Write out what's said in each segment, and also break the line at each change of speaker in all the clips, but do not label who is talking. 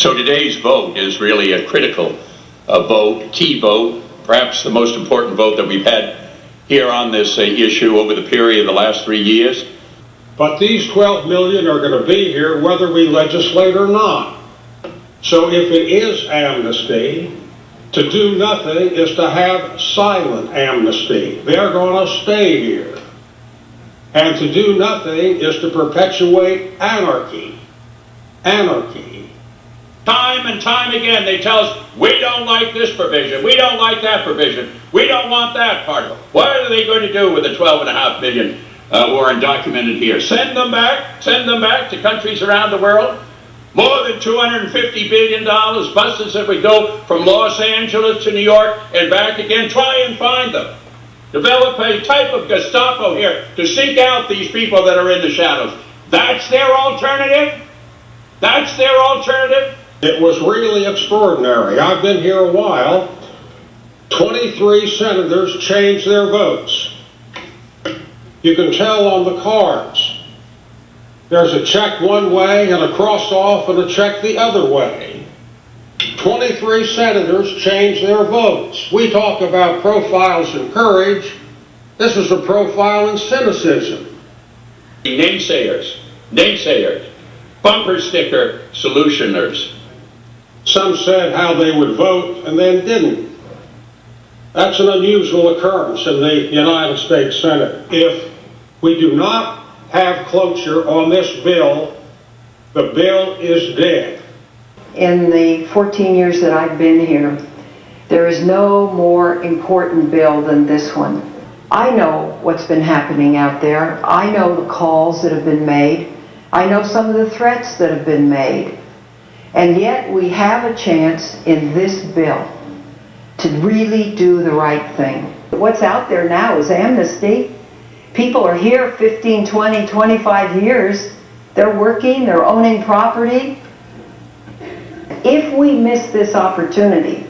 So today's vote is really a critical vote, key vote, perhaps the most important vote that we've had here on this issue over the period of the last 3 years.
But these 12 million are going to be here whether we legislate or not. So if it is amnesty, to do nothing is to have silent amnesty. They're going to stay here. And to do nothing is to perpetuate anarchy. Anarchy.
Time and time again they tell us, we don't like this provision, we don't like that provision, we don't want that part of it. What are they going to do with the 12.5 million who are undocumented here? Send them back to countries around the world? More than $250 billion, buses that would go from Los Angeles to New York and back again. Try and find them. Develop a type of Gestapo here to seek out these people that are in the shadows. That's their alternative? That's their alternative?
It was really extraordinary. I've been here a while. 23 senators changed their votes. You can tell on the cards. There's a check one way and a cross off and a check the other way. 23 senators changed their votes. We talk about profiles in courage. This is a profile in cynicism.
Naysayers, bumper sticker solutioners.
Some said how they would vote and then didn't. That's an unusual occurrence in the United States Senate. If we do not have cloture on this bill, the bill is dead.
In the 14 years that I've been here, there is no more important bill than this one. I know what's been happening out there. I know the calls that have been made. I know some of the threats that have been made. And yet we have a chance in this bill to really do the right thing. What's out there now is amnesty. People are here 15, 20, 25 years. They're working, they're owning property. If we miss this opportunity,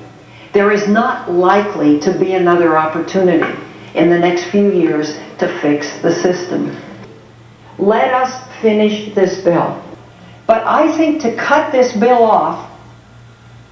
there is not likely to be another opportunity in the next few years to fix the system. Let us finish this bill. But I think to cut this bill off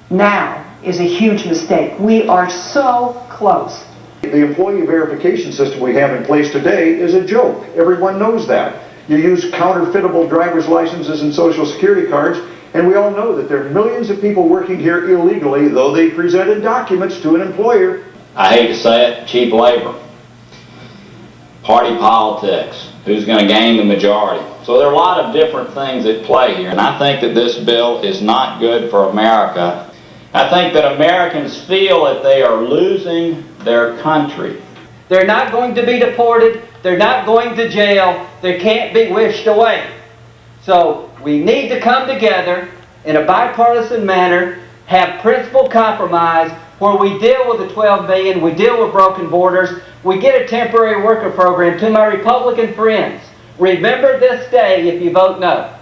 now is a huge mistake. We are so close.
The employee verification system we have in place today is a joke. Everyone knows that. You use counterfeitable driver's licenses and social security cards, and we all know that there are millions of people working here illegally, though they presented documents to an employer.
I hate to say it, cheap labor. Party politics. Who's going to gain the majority? So there are a lot of different things at play here, and I think that this bill is not good for America. I think that Americans feel that they are losing their country.
They're not going to be deported. They're not going to jail. They can't be wished away. So we need to come together in a bipartisan manner, have principled compromise where we deal with the 12 million, we deal with broken borders, we get a temporary worker program. To my Republican friends, remember this day if you vote no.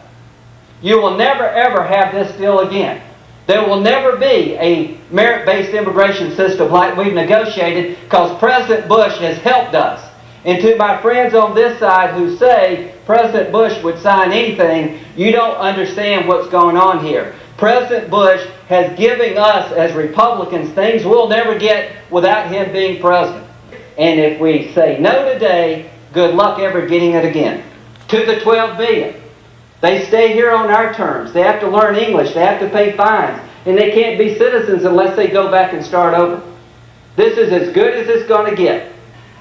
You will never ever have this deal again. There will never be a merit-based immigration system like we've negotiated because President Bush has helped us. And to my friends on this side who say President Bush would sign anything, you don't understand what's going on here. President Bush has given us as Republicans things we'll never get without him being president. And if we say no today, good luck ever getting it again. To the 12 billion. They stay here on our terms. They have to learn English. They have to pay fines. And they can't be citizens unless they go back and start over. This is as good as it's going to get.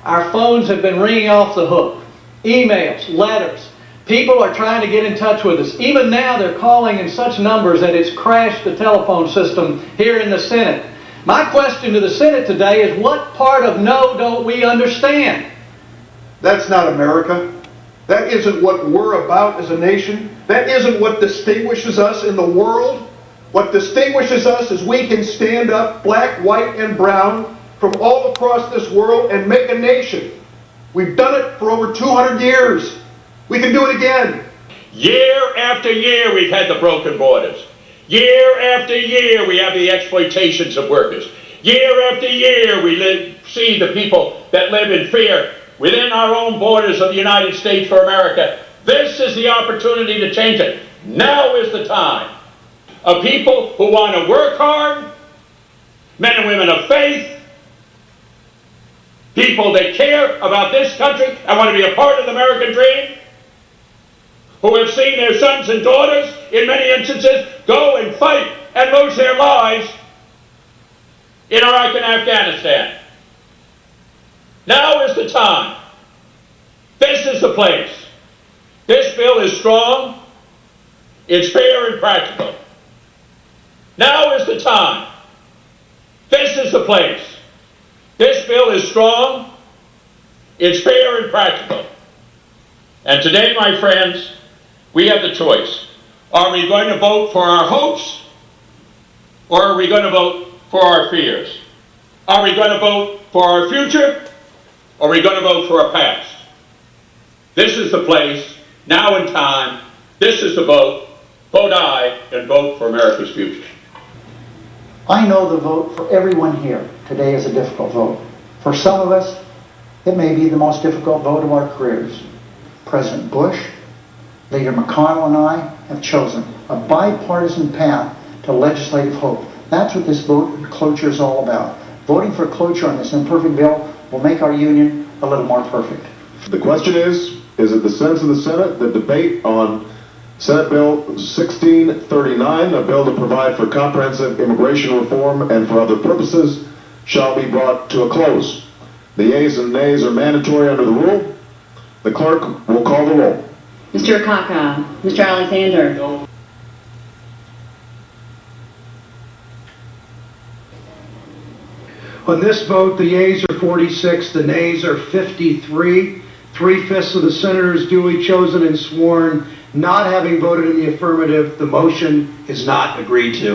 Our phones have been ringing off the hook. Emails, letters. People are trying to get in touch with us. Even now they're calling in such numbers that it's crashed the telephone system here in the Senate. My question to the Senate today is, what part of no don't we understand?
That's not America. That isn't what we're about as a nation. That isn't what distinguishes us in the world. What distinguishes us is we can stand up, black, white, and brown, from all across this world and make a nation. We've done it for over 200 years. We can do it again.
Year after year we've had the broken borders. Year after year we have the exploitations of workers. Year after year we see the people that live in fear within our own borders of the United States for America. This is the opportunity to change it. Now is the time. of people who want to work hard, men and women of faith, people that care about this country and want to be a part of the American dream, who have seen their sons and daughters, in many instances, go and fight and lose their lives in Iraq and Afghanistan. Now is the time. This is the place. This bill is strong, it's fair and practical. Now is the time. This is the place. This bill is strong, it's fair and practical. And today, my friends, we have the choice. Are we going to vote for our hopes, or are we going to vote for our fears? Are we going to vote for our future, or are we going to vote for our past? This is the place, now in time, this is the vote. Vote aye and vote for America's future.
I know the vote for everyone here today is a difficult vote. For some of us, it may be the most difficult vote of our careers. President Bush, Leader McConnell and I have chosen a bipartisan path to legislative hope. That's what this vote for cloture is all about. Voting for cloture on this imperfect bill will make our union a little more perfect.
The question is it the sense of the Senate that debate on Senate Bill 1639, a bill to provide for comprehensive immigration reform and for other purposes, shall be brought to a close? The yeas and nays are mandatory under the rule. The clerk will call the roll.
Mr. Akaka, Mr. Alexander. No.
On this vote, the yeas are 46, the nays are 53. 3/5 of the senators duly chosen and sworn not having voted in the affirmative, the motion is not agreed to.